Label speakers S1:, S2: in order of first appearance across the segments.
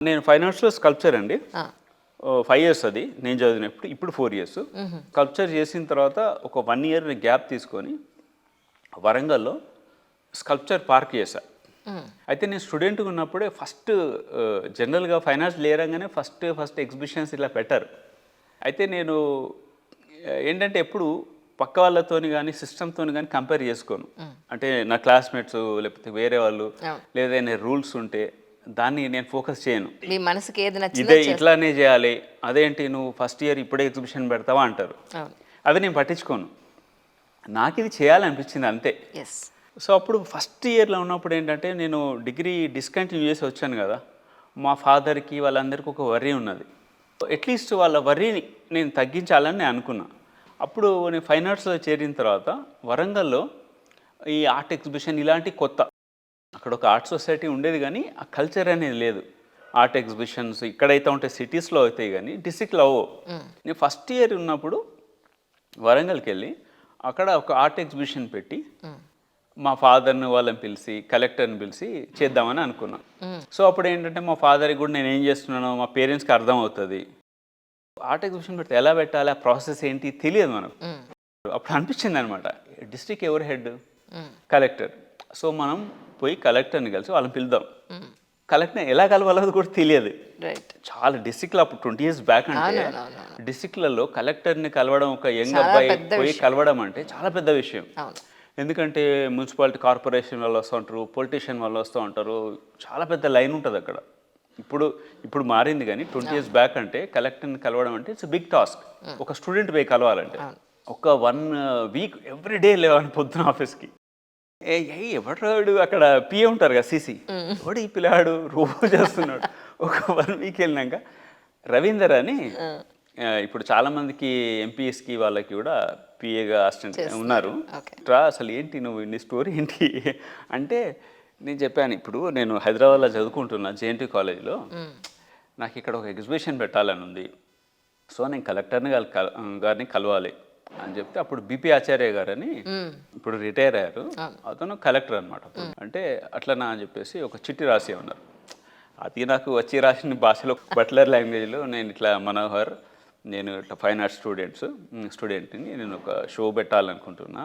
S1: నేను fine ఆర్ట్స్‌లో sculpture అండి.
S2: ఆ!
S1: 5 ఇయర్స్ అది నేను చదివినప్పుడు. ఇప్పుడు 4 ఇయర్స్. స్కల్ప్చర్ చేసిన తర్వాత ఒక 1 ఇయర్ గ్యాప్ తీసుకొని వరంగల్‌లో స్కల్ప్చర్ పార్క్ చేశా. అయితే నేను స్టూడెంట్‌గా ఉన్నప్పుడే ఫస్ట్ జనరల్‌గా ఫైన్ ఆర్ట్స్ లేరంగానే ఫస్ట్ ఎగ్జిబిషన్స్ ఇలా పెట్టారు. అయితే నేను ఏంటంటే ఎప్పుడు పక్క వాళ్ళతోని గానీ, సిస్టమ్‌తోని గానీ కంపేర్ చేసుకోను. అంటే నా క్లాస్‌మేట్స్ లేకపోతే వేరే వాళ్ళు
S2: అవును.
S1: లేదా ఏదైనా రూల్స్ ఉంటే దాన్ని నేను ఫోకస్ చేయను.
S2: మీ మనసుకి ఏది నచ్చిందో
S1: ఇదే ఇట్లానే చేయాలి, అదేంటి నువ్వు ఫస్ట్ ఇయర్ ఇప్పుడే ఎగ్జిబిషన్ పెడతావా అంటారు.
S2: అవును.
S1: అవి నేను పట్టించుకోను. నాకు ఇది చేయాలనిపించింది అంతే.
S2: ఎస్.
S1: సో అప్పుడు ఫస్ట్ ఇయర్లో ఉన్నప్పుడు ఏంటంటే నేను డిగ్రీ డిస్కంటిన్యూ చేసి వచ్చాను కదా. మా ఫాదర్కి వాళ్ళందరికీ ఒక వర్రీ ఉన్నది. అట్లీస్ట్ వాళ్ళ వర్రీని నేను తగ్గించాలని నేను అనుకున్నా. అప్పుడు నేను ఫైన్ ఆర్ట్స్లో చేరిన తర్వాత వరంగల్లో ఈ ఆర్ట్ ఎగ్జిబిషన్ ఇలాంటి కొత్త, అక్కడ ఒక ఆర్ట్ సొసైటీ ఉండేది కానీ ఆ కల్చర్ అనేది లేదు. ఆర్ట్ ఎగ్జిబిషన్స్ ఇక్కడైతే ఉంటాయి, సిటీస్లో అవుతాయి కానీ డిస్ట్రిక్ట్లో అవ్వవు. నేను ఫస్ట్ ఇయర్ ఉన్నప్పుడు వరంగల్కి వెళ్ళి అక్కడ ఒక ఆర్ట్ ఎగ్జిబిషన్ పెట్టి మా ఫాదర్ని వాళ్ళని పిలిచి కలెక్టర్ని పిలిచి చేద్దామని అనుకున్నాను. సో అప్పుడు ఏంటంటే మా ఫాదర్కి కూడా నేను ఏం చేస్తున్నానో మా పేరెంట్స్కి అర్థం అవుతుంది. ఆర్ట్ ఎగ్జిబిషన్ పెడితే ఎలా పెట్టాలి, ఆ ప్రాసెస్ ఏంటి తెలియదు మనకు. అప్పుడు అనిపించింది అనమాట, డిస్ట్రిక్ట్ ఎవరు హెడ్, కలెక్టర్. సో మనం పోయి కలెక్టర్ని కలిసి వాళ్ళని పిలుద్దాం. కలెక్టర్ ఎలా కలవాలో కూడా తెలియదు.
S2: రైట్.
S1: చాలా డిస్ట్రిక్ట్లో అప్పుడు 20 years బ్యాక్ అంటే డిస్ట్రిక్ట్లలో కలెక్టర్ని కలవడం, ఒక యంగ్ అబ్బాయి పోయి కలవడం అంటే చాలా పెద్ద విషయం. ఎందుకంటే మున్సిపాలిటీ కార్పొరేషన్ వాళ్ళు వస్తూ ఉంటారు, పొలిటీషియన్ వాళ్ళు వస్తూ ఉంటారు, చాలా పెద్ద లైన్ ఉంటుంది అక్కడ. ఇప్పుడు మారింది కానీ 20 years బ్యాక్ అంటే కలెక్టర్ని కలవడం అంటే ఇట్స్ బిగ్ టాస్క్. ఒక స్టూడెంట్ పోయి కలవాలంటే ఒక 1 week ఎవ్రీ డే లేవని పొద్దున ఆఫీస్కి. ఎవడాడు అక్కడ పిఏ ఉంటారు కదా, సీసీ, ఎవడు ఈ పిల్లాడు రోజు చేస్తున్నాడు. ఒక 1 week వెళ్ళినాక రవీందర్ అని, ఇప్పుడు చాలామందికి ఎంపీఎస్కి వాళ్ళకి కూడా పిఏగా అసిస్టెంట్ ఉన్నారు. అసలు ఏంటి నువ్వు నీ స్టోరీ ఏంటి అంటే నేను చెప్పాను, ఇప్పుడు నేను హైదరాబాద్లో చదువుకుంటున్నా జేఎన్టీ కాలేజ్లో, నాకు ఇక్కడ ఒక ఎగ్జిబిషన్ పెట్టాలని ఉంది. సో నేను కలెక్టర్ని గారిని కలవాలి అని చెప్తే అప్పుడు బిపి ఆచార్య గారని ఇప్పుడు రిటైర్ అయ్యారు, అతను కలెక్టర్ అనమాట. అంటే అట్లనా అని చెప్పేసి ఒక చిట్టి రాసి ఉన్నారు. అది నాకు వచ్చి రాసిన భాషలో బట్లర్ లాంగ్వేజ్లో నేను ఇట్లా మనోహర్, నేను ఇట్లా ఫైన్ ఆర్ట్స్ స్టూడెంట్ని నేను ఒక షో పెట్టాలనుకుంటున్నా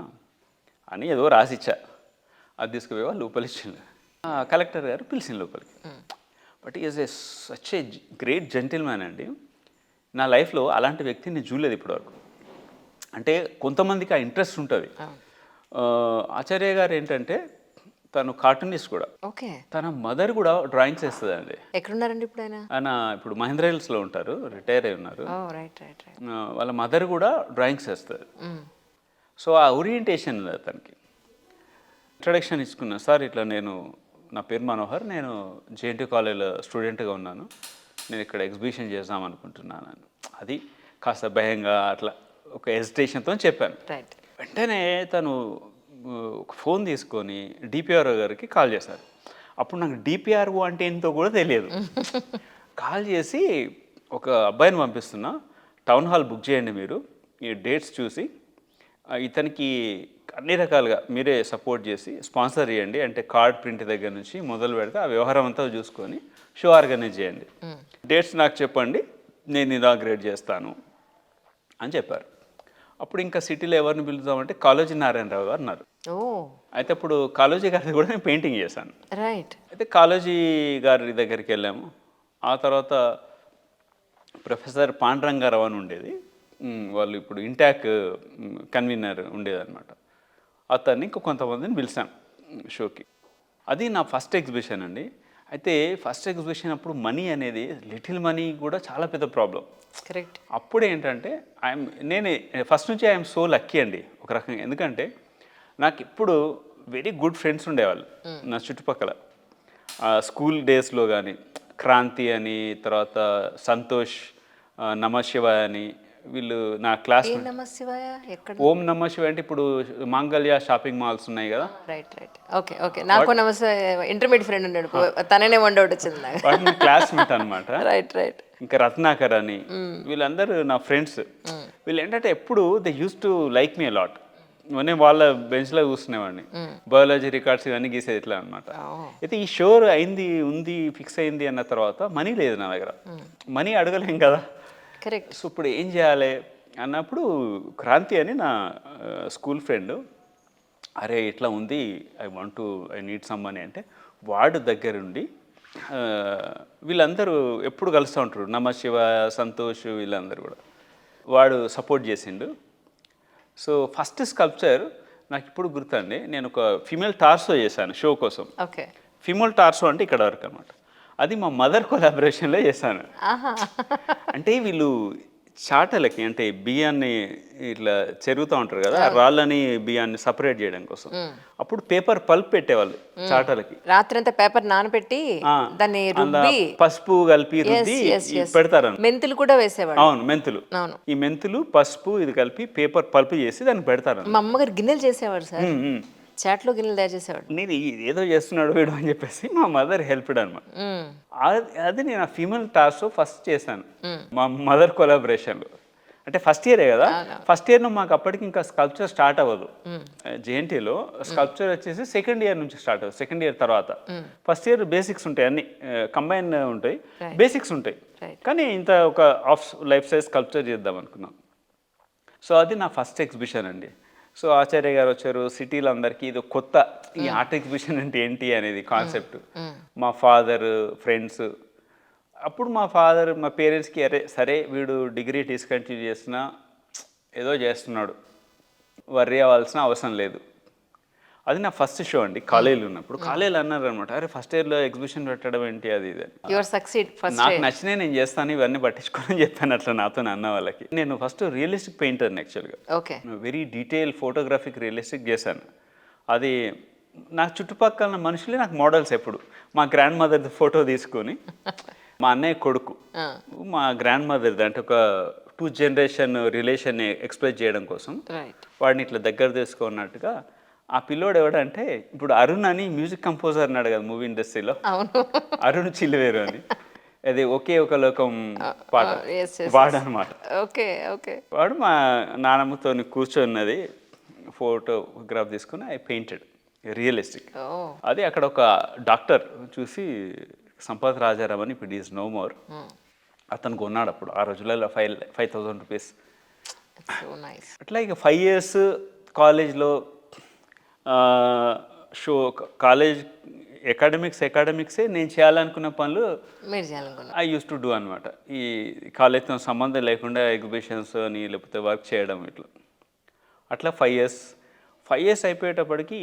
S1: అని ఏదో రాసిచ్చా. అది తీసుకుపోయి వాళ్ళు లోపలి ఇచ్చింది. కలెక్టర్ గారు పిలిచిన లోపలికి. But is such a great gentleman అండి. నా లైఫ్లో అలాంటి వ్యక్తిని నేను చూడలేదు ఇప్పటివరకు. అంటే కొంతమందికి ఆ ఇంట్రెస్ట్ ఉంటుంది. ఆచార్య గారు ఏంటంటే తను కార్టూనిస్ట్ కూడా.
S2: ఓకే.
S1: తన మదర్ కూడా డ్రాయింగ్స్ వేస్తుందండి.
S2: ఎక్కడున్నారండి ఇప్పుడు ఆయన
S1: ఇప్పుడు మహేంద్ర హిల్స్లో ఉంటారు, రిటైర్ అయి ఉన్నారు.
S2: Right right right.
S1: వాళ్ళ మదర్ కూడా డ్రాయింగ్స్ వేస్తుంది. సో ఆ ఓరియంటేషన్ ఉంది అతనికి. ఇంట్రడక్షన్ ఇచ్చుకున్నా, సార్ ఇట్లా నా పేరు మనోహర్, నేను జేఎన్టీ కాలేజ్లో స్టూడెంట్గా ఉన్నాను, నేను ఇక్కడ ఎగ్జిబిషన్ చేద్దాం అనుకుంటున్నాను. అది కాస్త భయంగా అట్లా ఒక హెసిటేషన్తో చెప్పాను. వెంటనే తను ఒక ఫోన్ తీసుకొని డిపిఆర్ఓ గారికి కాల్ చేశారు. అప్పుడు నాకు డిపిఆర్ఓ అంటే ఏంటో కూడా తెలియదు. కాల్ చేసి ఒక అబ్బాయిని పంపిస్తున్నా, టౌన్ హాల్ బుక్ చేయండి మీరు, ఈ డేట్స్ చూసి ఇతనికి అన్ని రకాలుగా మీరే సపోర్ట్ చేసి స్పాన్సర్ చేయండి, అంటే కార్డ్ ప్రింట్ దగ్గర నుంచి మొదలు పెడితే ఆ వ్యవహారం అంతా చూసుకొని షో ఆర్గనైజ్ చేయండి, డేట్స్ నాకు చెప్పండి, నేను ఇనాగ్రేట్ చేస్తాను అని చెప్పారు. అప్పుడు ఇంకా సిటీలో ఎవరిని పిలుద్దామంటే కాళోజీ నారాయణరావు గారు అన్నారు. అయితే అప్పుడు కాళోజీ గారి కూడా నేను పెయింటింగ్ చేశాను.
S2: రైట్. అయితే
S1: కాళోజీ గారి దగ్గరికి వెళ్ళాము. ఆ తర్వాత ప్రొఫెసర్ పాండురంగారావు అని ఉండేది, వాళ్ళు ఇప్పుడు ఇంటాక్ కన్వీనర్ ఉండేదన్నమాట. అతన్ని ఇంకా కొంతమందిని పిలిచాను షోకి. అది నా ఫస్ట్ ఎగ్జిబిషన్ అండి. అయితే ఫస్ట్ ఎగ్జిబిషన్ అప్పుడు మనీ అనేది, లిటిల్ మనీ కూడా చాలా పెద్ద ప్రాబ్లం.
S2: కరెక్ట్. అప్పుడు
S1: ఏంటంటే నేను ఫస్ట్ నుంచి ఐఎమ్ సో లక్కీ అండి ఒక రకంగా. ఎందుకంటే నాకు ఇప్పుడు వెరీ గుడ్ ఫ్రెండ్స్ ఉండేవాళ్ళు నా చుట్టుపక్కల. స్కూల్ డేస్లో కానీ క్రాంతి అని, తర్వాత సంతోష్, నమశివాయ అని, వీళ్ళు నా క్లాస్. ఓం నమ శివాయ అంటే ఇప్పుడు మాంగళ్య షాపింగ్ మాల్స్ ఉన్నాయి కదా.
S2: Right right. Okay okay. నాకు నమస్తే ఇంటర్మీడియట్ ఫ్రెండ్ ఉన్నాడు, తననే వన్ డౌట్ వచ్చింది నాకు.
S1: వాడు నా క్లాస్మేట్ అనమాట.
S2: Right right.
S1: ఇంకా రత్నాకర్ అని, వీళ్ళందరూ నా ఫ్రెండ్స్. వీళ్ళు ఏంటంటే ఎప్పుడు they use to like me a lot. నేను వాళ్ళ బెంచ్లో కూర్చునేవాడిని. బయాలజీ రికార్డ్స్ ఇవన్నీ గీసేది ఇట్లా అనమాట. అయితే ఈ షో అయింది ఉంది ఫిక్స్ అయింది అన్న తర్వాత మనీ లేదు నా దగ్గర. మనీ అడగలేం కదా.
S2: కరెక్ట్.
S1: సో ఇప్పుడు ఏం చేయాలి అన్నప్పుడు క్రాంతి అని నా స్కూల్ ఫ్రెండ్, అరే ఇట్లా ఉంది, ఐ నీడ్ సమ్ మనీ అంటే, వాడు దగ్గరుండి వీళ్ళందరూ ఎప్పుడు కలుస్తూ ఉంటారు, నమ శివ, సంతోష్, వీళ్ళందరూ కూడా వాడు సపోర్ట్ చేసిండు. సో ఫస్ట్ స్కల్ప్చర్ నాకు ఇప్పుడు గుర్తండి, నేను ఒక ఫీమేల్ టార్సో చేశాను షో కోసం.
S2: ఓకే.
S1: ఫీమేల్ టార్సో అంటే ఇక్కడ వరకు అనమాట. అది మా మదర్ కొలాబరేషన్లో చేశాను. అంటే వీళ్ళు చాటలకి, అంటే బియ్యాన్ని ఇట్లా చెరుగుతూ ఉంటారు కదా, రాళ్ళని బియ్యాన్ని సపరేట్ చేయడం కోసం అప్పుడు పేపర్ పల్ప్ పెట్టేవాళ్ళు చాటలకి.
S2: రాత్రంతా పేపర్ నానబెట్టి దాన్ని రుబ్బి
S1: పసుపు కలిపి రుద్ది పెడతారు.
S2: మెంతులు కూడా వేసేవాళ్ళు.
S1: అవును, మెంతులు. ఈ మెంతులు పసుపు ఇది కలిపి పేపర్ పల్ప్ చేసి దాన్ని పెడతారు.
S2: మా అమ్మగారు గిన్నెలు చేసేవాడు సార్, చాట్లో గిన్నెలు తయారు చేసేవాడు.
S1: నేను ఏదో చేస్తున్నాడు వీడు అని చెప్పేసి మా మదర్ హెల్ప్ అనమాట. అది నేను ఆ ఫీమేల్ టాస్క్ ఫస్ట్ చేశాను మా మదర్ కొలాబరేషన్లో. అంటే ఫస్ట్ ఇయరే కదా, ఫస్ట్ ఇయర్లో మాకు అప్పటికి ఇంకా స్కల్ప్చర్ స్టార్ట్ అవ్వదు. జేఎన్టీలో స్కల్ప్చర్ వచ్చేసి సెకండ్ ఇయర్ నుంచి స్టార్ట్ అవ్వదు. సెకండ్ ఇయర్ తర్వాత ఫస్ట్ ఇయర్ బేసిక్స్ ఉంటాయి, అన్ని కంబైన్ ఉంటాయి, బేసిక్స్ ఉంటాయి. కానీ ఇంత ఒక హాఫ్ లైఫ్ సైజ్ స్కల్ప్చర్ చేద్దాం అనుకున్నాం. సో అది నా ఫస్ట్ ఎగ్జిబిషన్ అండి. సో ఆచార్య గారు వచ్చారు, సిటీలో అందరికీ ఇది కొత్త, ఈ ఆర్ట్ ఎగ్జిబిషన్ అంటే ఏంటి అనేది కాన్సెప్ట్. మా ఫాదర్, ఫ్రెండ్స్, అప్పుడు మా పేరెంట్స్కి అరే సరే వీడు డిగ్రీ డిస్కంటిన్యూ చేసినా ఏదో చేస్తున్నాడు, వర్రీ అవ్వాల్సిన అవసరం లేదు. అది నా ఫస్ట్ షో అండి కాలేజీలో ఉన్నప్పుడు. కాలేజీలో అన్నారు అనమాట, అరే ఫస్ట్ ఇయర్లో ఎగ్జిబిషన్ పెట్టడం ఏంటి అది ఇది. నాకు నచ్చినాయి నేను చేస్తాను, ఇవన్నీ పట్టించుకోని చెప్పాను అట్లా నాతో అన్న వాళ్ళకి. నేను ఫస్ట్ రియలిస్టిక్ పెయింటర్ని యాక్చువల్గా. వెరీ డీటెయిల్ ఫోటోగ్రాఫిక్ రియలిస్టిక్ చేశాను. అది నాకు చుట్టుపక్కల మనుషులే నాకు మోడల్స్. ఎప్పుడు మా గ్రాండ్ మదర్ది ఫోటో తీసుకొని మా అన్నయ్య కొడుకు మా గ్రాండ్ మదర్ది, అంటే ఒక 2 జనరేషన్ రిలేషన్ ఎక్స్ప్రెస్ చేయడం కోసం వాడిని ఇట్లా దగ్గర తీసుకున్నట్టుగా. ఆ పిల్లోడు ఎవడంటే ఇప్పుడు అరుణ్ అని మ్యూజిక్ కంపోజర్ అన్నాడు కదా మూవీ ఇండస్ట్రీలో, అరుణ్ చిల్లివేరు అని, అది ఒకే ఒక లోకం పాట వాడనమాట. వాడు మా నాన్నమ్మతో కూర్చొన్నది ఫోటోగ్రాఫ్ తీసుకుని ఐ పెయింటెడ్ రియలిస్టిక్. అది అక్కడ ఒక డాక్టర్ చూసి, సంపత్ రాజారాం అని, ఇప్పుడు ఈజ్ నో మోర్, అతను కొన్నాడు అప్పుడు ఆ రోజులలో 5,000 రూపీస్. అట్లా ఇక 5 years కాలేజ్లో షో, కాలేజ్ అకాడమిక్సే నేను చేయాలనుకున్న పనులు ఐ యూస్ టు డూ అనమాట. ఈ కాలేజ్తో సంబంధం లేకుండా ఎగ్జిబిషన్స్ అని లేకపోతే వర్క్ చేయడం ఇట్లా. అట్లా 5 years అయిపోయేటప్పటికి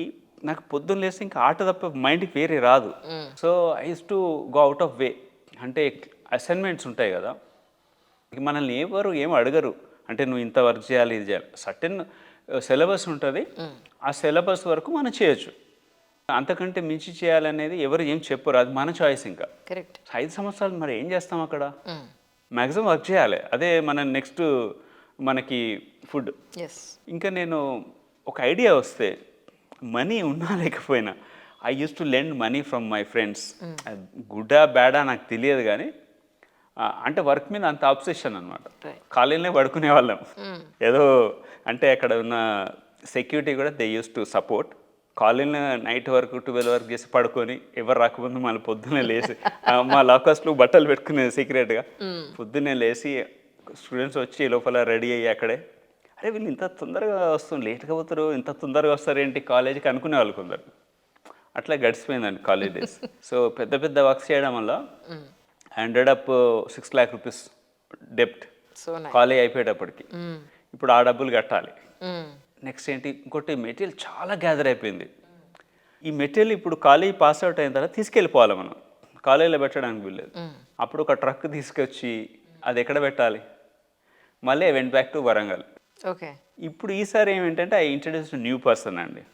S1: నాకు పొద్దున్న లేస్తే ఇంకా ఆట తప్ప మైండ్కి వేరే రాదు. So I use to go out of way. అంటే అసైన్మెంట్స్ ఉంటాయి కదా, మనల్ని ఎవరు ఏం అడగరు, అంటే నువ్వు ఇంత వర్క్ చేయాలి ఇది చేయాలి, సర్టెన్ సిలబస్ ఉంటుంది, ఆ సిలబస్ వరకు మనం చేయొచ్చు. అంతకంటే మించి చేయాలనేది ఎవరు ఏం చెప్పరు, అది మన చాయిస్. ఇంకా 5 సంవత్సరాలు మరి ఏం చేస్తాం అక్కడ, మ్యాక్సిమం వర్క్ చేయాలి, అదే మన నెక్స్ట్ మనకి ఫుడ్. ఇంకా నేను ఒక ఐడియా వస్తే మనీ ఉన్నా లేకపోయినా I use to lend money from my friends. గుడ్డా బ్యాడా నాకు తెలియదు కానీ, అంటే వర్క్ మీద అంత అబ్సెషన్ అనమాట. కాలేజీలో పడుకునే వాళ్ళం ఏదో, అంటే అక్కడ ఉన్న సెక్యూరిటీ కూడా దే యూస్ టు సపోర్ట్. కాలేజీలో నైట్ వరకు 12 వరకు చేసి పడుకొని ఎవరు రాకముందు మళ్ళీ పొద్దున్నే లేచి మా లాకర్స్లో బట్టలు పెట్టుకునేది సీక్రెట్గా. పొద్దున్నే లేచి స్టూడెంట్స్ వచ్చి లోపల రెడీ అయ్యి అక్కడే, అరే వీళ్ళు ఇంత తొందరగా వస్తుంది, లేట్గా పోతారు, ఇంత తొందరగా వస్తారు ఏంటి కాలేజీకి అనుకునే వాళ్ళు కొందరు. అట్లా గడిచిపోయిందండి కాలేజ్ డేస్. సో పెద్ద వర్క్స్ చేయడం వల్ల I ended up 6 lakh rupees డెప్ట్ కాలేజ్ అయిపోయేటప్పటికి. ఇప్పుడు ఆ డబ్బులు కట్టాలి. నెక్స్ట్ ఏంటి, ఇంకోటి మెటీరియల్ చాలా గ్యాదర్ అయిపోయింది. ఈ మెటీరియల్ ఇప్పుడు కాలేజ్ పాస్ అవుట్ అయిన తర్వాత తీసుకెళ్ళిపోవాలి మనం, కాలేజీలో పెట్టడానికి వీల్లేదు. అప్పుడు ఒక ట్రక్ తీసుకొచ్చి అది ఎక్కడ పెట్టాలి, మళ్ళీ I went back to Warangal. ఇప్పుడు ఈసారి ఏమిటంటే ఐ ఇంట్రడ్యూస్ న్యూ పర్సన్ అండి.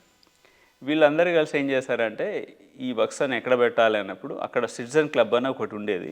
S1: వీళ్ళందరూ కలిసి ఏం చేశారంటే ఈ వర్క్స్ అని ఎక్కడ పెట్టాలి అన్నప్పుడు అక్కడ సిటిజన్ క్లబ్ అని ఒకటి ఉండేది.